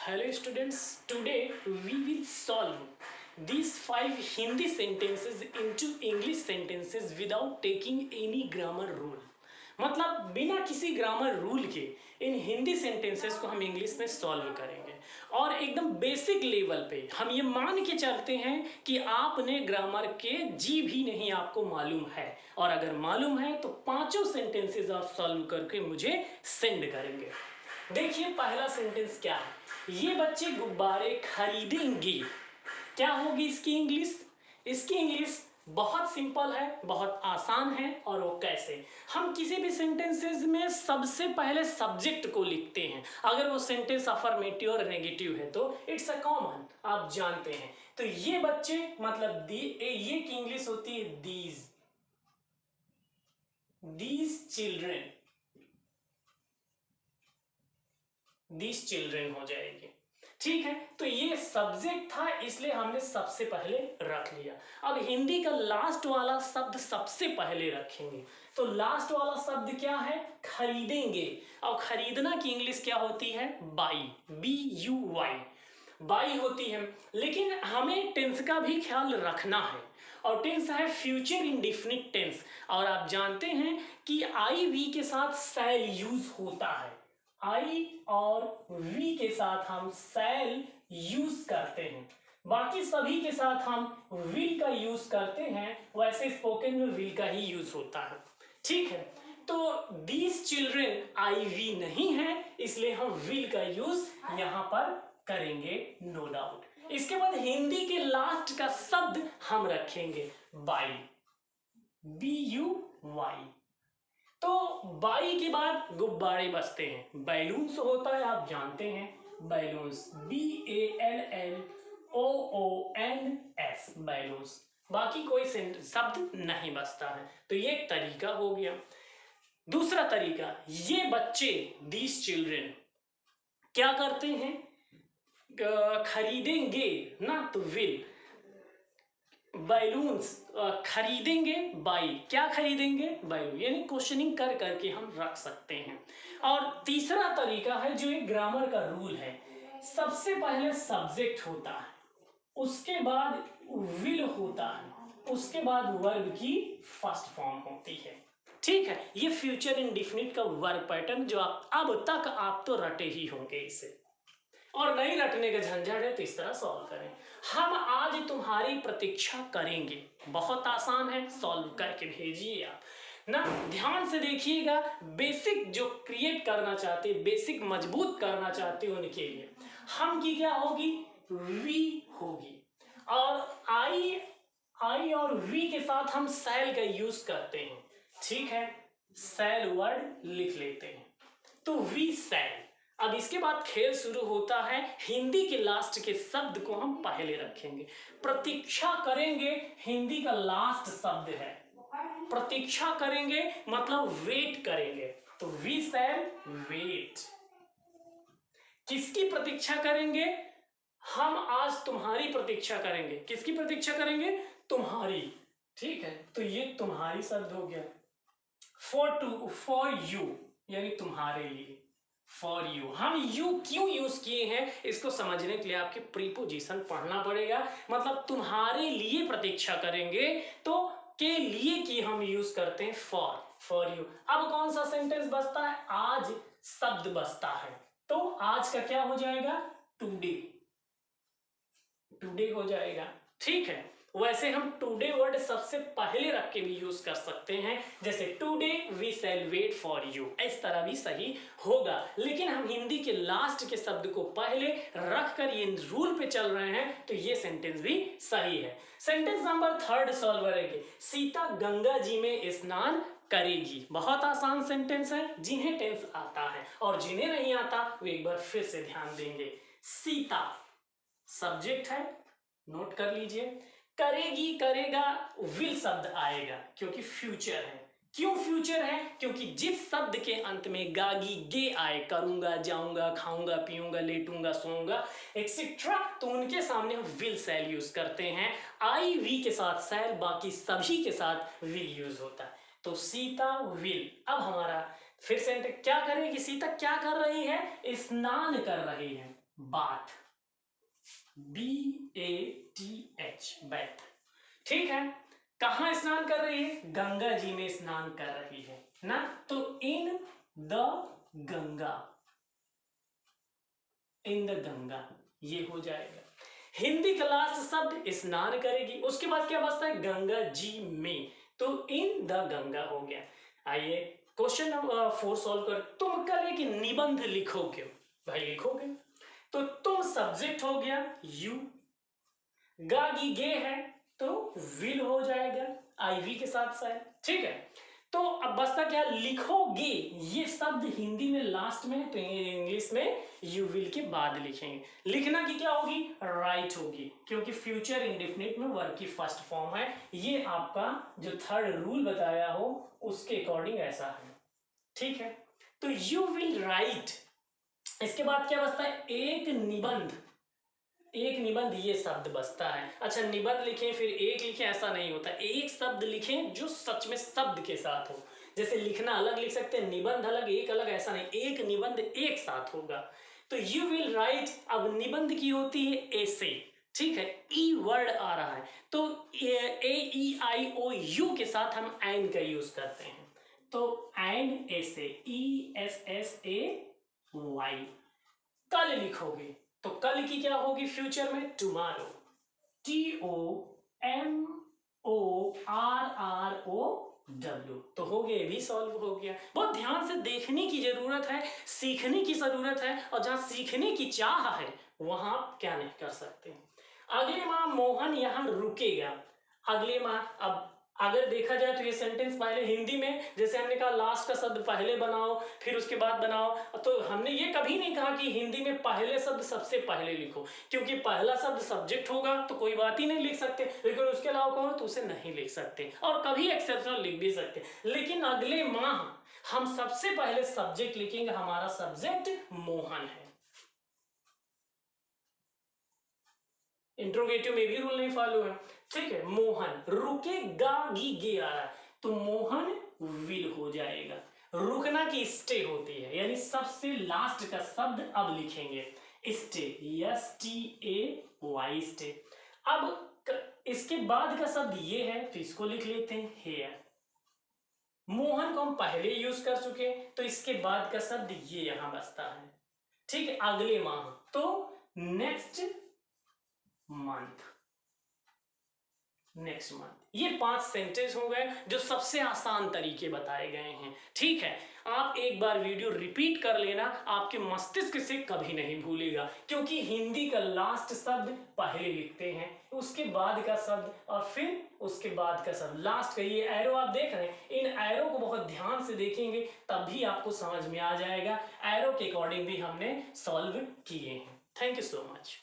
Hello students, today we will solve these 5 Hindi sentences into English sentences without taking any grammar rule. मतलब बिना किसी grammar rule के इन Hindi sentences को हम English में सॉल्व करेंगे और एकदम बेसिक लेवल पे हम ये मान के चलते हैं कि आपने ग्रामर के जी भी नहीं आपको मालूम है, और अगर मालूम है तो पांचों सेंटेंसेस आप सॉल्व करके मुझे सेंड करेंगे। देखिए पहला सेंटेंस क्या है, ये बच्चे गुब्बारे खरीदेंगे। क्या होगी इसकी इंग्लिश? इसकी इंग्लिश बहुत सिंपल है, बहुत आसान है। और वो कैसे? हम किसी भी सेंटेंसेस में सबसे पहले सब्जेक्ट को लिखते हैं। अगर वो सेंटेंस अफर्मेटिव और नेगेटिव है तो इट्स अ कॉमन, आप जानते हैं। तो ये बच्चे मतलब ये की इंग्लिश होती है दीज चिल्ड्रेन हो जाएगी। ठीक है, तो ये सब्जेक्ट था इसलिए हमने सबसे पहले रख लिया। अब हिंदी का लास्ट वाला शब्द सबसे पहले रखेंगे। तो लास्ट वाला शब्द क्या है? खरीदेंगे। और खरीदना की इंग्लिश क्या होती है? बाई, BUY, बाई होती है। लेकिन हमें टेंस का भी ख्याल रखना है, और टेंस है फ्यूचर इंडेफिनिट टेंस। और आप जानते हैं कि IV के साथ शैल यूज होता है। आई और वी के साथ हम शैल यूज करते हैं, बाकी सभी के साथ हम विल का यूज करते हैं। वैसे स्पोकन में विल का ही यूज होता है। ठीक है, तो दीज चिल्ड्रेन IV नहीं है इसलिए हम विल का यूज यहां पर करेंगे, नो डाउट। इसके बाद हिंदी के लास्ट का शब्द हम रखेंगे बाई, BUY। तो बाई के बाद गुब्बारे बजते हैं, बैलून्स होता है, आप जानते हैं बैलून्स, BALLOONS, बैलून्स। बाकी कोई शब्द नहीं बजता है। तो ये एक तरीका हो गया। दूसरा तरीका, ये बच्चे दीज चिल्ड्रेन क्या करते हैं? खरीदेंगे ना, तो विल, बैलून्स खरीदेंगे, बाई, क्या खरीदेंगे? बैलून, यानी क्वेश्चनिंग कर करके हम रख सकते हैं। और तीसरा तरीका है जो एक ग्रामर का रूल है, सबसे पहले सब्जेक्ट होता है, उसके बाद विल होता है, उसके बाद वर्ब की फर्स्ट फॉर्म होती है। ठीक है, ये फ्यूचर इंडेफिनिट का वर्ब पैटर्न जो आप अब तक आप तो रटे ही होंगे इसे, और नहीं रटने का झंझट है तो इस तरह सॉल्व करें। हम आज तुम्हारी प्रतीक्षा करेंगे, बहुत आसान है, सॉल्व करके भेजिए आप ना। ध्यान से देखिएगा, बेसिक जो क्रिएट करना चाहते, बेसिक मजबूत करना चाहते हो उनके लिए हम की क्या होगी? वी होगी। और आई और वी के साथ हम शैल का यूज करते हैं। ठीक है, शैल वर्ड लिख लेते हैं, तो वी शैल। अब इसके बाद खेल शुरू होता है। हिंदी के लास्ट के शब्द को हम पहले रखेंगे। प्रतीक्षा करेंगे हिंदी का लास्ट शब्द है। प्रतीक्षा करेंगे मतलब वेट करेंगे, तो वी शैल वेट। किसकी प्रतीक्षा करेंगे? हम आज तुम्हारी प्रतीक्षा करेंगे। किसकी प्रतीक्षा करेंगे? तुम्हारी। ठीक है, तो ये तुम्हारी शब्द हो गया। फॉर यू यानी तुम्हारे लिए, फॉर यू। हम यू क्यों यूज किए हैं इसको समझने के लिए आपके प्रीपोजिशन पढ़ना पड़ेगा। मतलब तुम्हारे लिए प्रतीक्षा करेंगे तो के लिए की हम यूज करते हैं फॉर यू। अब कौन सा सेंटेंस बचता है? आज शब्द बचता है, तो आज का क्या हो जाएगा? टुडे, टुडे हो जाएगा। ठीक है, वैसे हम टुडे वर्ड सबसे पहले रख के भी यूज कर सकते हैं, जैसे today we shall wait for you, इस तरह भी सही होगा। लेकिन हम हिंदी के लास्ट के शब्द को पहले रख कर ये रूल पे चल रहे हैं, तो ये सेंटेंस भी सही है। सेंटेंस नंबर 3 सॉल्व करेंगे, सीता गंगा जी में स्नान करेगी। बहुत आसान सेंटेंस है, जिन्हें टेंस आता है, और जिन्हें नहीं आता वो एक बार फिर से ध्यान देंगे। सीता सब्जेक्ट है, नोट कर लीजिए। करेगी, करेगा, विल शब्द आएगा क्योंकि फ्यूचर है। क्यों फ्यूचर है? क्योंकि जिस शब्द के अंत में गागी गे आए, करूंगा, जाऊंगा, खाऊंगा, पीऊंगा, लेटूंगा, सोऊंगा एक्सेट्रा, तो उनके सामने हम विल शैल यूज करते हैं। आई वी के साथ शैल, बाकी सभी के साथ विल यूज होता है। तो सीता विल। अब हमारा फिर से क्या करेगी? सीता क्या कर रही है? स्नान कर रही है। Bath, BATH, बैथ। ठीक है, कहां स्नान कर रही है? गंगा जी में स्नान कर रही है ना, तो in the Ganga, in the Ganga ये हो जाएगा। हिंदी क्लास शब्द स्नान करेगी, उसके बाद क्या बचता है? गंगा जी में, तो इन द गंगा हो गया। आइए क्वेश्चन नंबर 4 सॉल्व कर। तुम कल एक निबंध लिखोगे, भाई लिखोगे, तो तुम सब्जेक्ट हो गया यू, गागी गे है तो विल हो जाएगा आईवी के साथ साथ। ठीक है, तो अब बचता क्या? लिखोगे, ये शब्द हिंदी में लास्ट में, तो इंग्लिश में यू विल के बाद लिखेंगे। लिखना की क्या होगी? राइट होगी, क्योंकि फ्यूचर इंडेफिनिट में वर्ब की फर्स्ट फॉर्म है। ये आपका जो थर्ड रूल बताया हो उसके अकॉर्डिंग ऐसा है। ठीक है, तो यू विल राइट, इसके बाद क्या बचता है? एक निबंध, एक निबंध ये शब्द बचता है। अच्छा, निबंध लिखें फिर एक लिखें ऐसा नहीं होता, एक शब्द लिखें जो सच में शब्द के साथ हो। जैसे लिखना अलग लिख सकते हैं, निबंध अलग, एक अलग, ऐसा नहीं, एक निबंध एक साथ होगा। तो यू विल राइट, अब निबंध की होती है ऐसे। ठीक है, ई वर्ड आ रहा है तो AEIOU के साथ हम एन का यूज करते हैं, तो एन ऐसे ESSAY। कल लिखोगे तो कल की क्या होगी फ्यूचर में? टुमारो, TOMORROW, तो हो गया, भी सॉल्व हो गया। बहुत ध्यान से देखने की जरूरत है, सीखने की जरूरत है, और जहां सीखने की चाह है वहां आप क्या नहीं कर सकते। अगले माह मोहन यहां रुकेगा, अगले माह, अब अगर देखा जाए तो ये सेंटेंस पहले हिंदी में, जैसे हमने कहा लास्ट का शब्द पहले बनाओ फिर उसके बाद बनाओ, तो हमने ये कभी नहीं कहा कि हिंदी में पहले शब्द सबसे पहले लिखो, क्योंकि पहला शब्द सब्जेक्ट होगा तो कोई बात ही नहीं लिख सकते, लेकिन उसके अलावा कहो तो उसे नहीं लिख सकते, और कभी एक्सेप्शनल लिख भी सकते। लेकिन अगले माह हम सबसे पहले सब्जेक्ट लिखेंगे, हमारा सब्जेक्ट मोहन है। इंट्रोगेटिव में भी रूल नहीं फॉलो है। ठीक है, मोहन, रुकेगा गी गे आ रहा है तो मोहन विल हो जाएगा। रुकना की स्टे होती है, यानी सबसे लास्ट का शब्द अब लिखेंगे स्टे, STAY, स्टे। अब इसके बाद का शब्द ये है तो इसको लिख लेते हैं हेयर। मोहन को हम पहले यूज कर चुके हैं तो इसके बाद का शब्द ये यहां बचता है। ठीक है, अगले माह तो नेक्स्ट मंथ, नेक्स्ट मंथ। ये 5 सेंटेंस हो गए जो सबसे आसान तरीके बताए गए हैं। ठीक है, आप एक बार वीडियो रिपीट कर लेना, आपके मस्तिष्क से कभी नहीं भूलेगा, क्योंकि हिंदी का लास्ट शब्द पहले लिखते हैं, उसके बाद का शब्द और फिर उसके बाद का शब्द लास्ट का। ये एरो आप देख रहे हैं, इन एरो को बहुत ध्यान से देखेंगे तभी आपको समझ में आ जाएगा। एरो के अकॉर्डिंग भी हमने सॉल्व किए हैं। Thank you so much.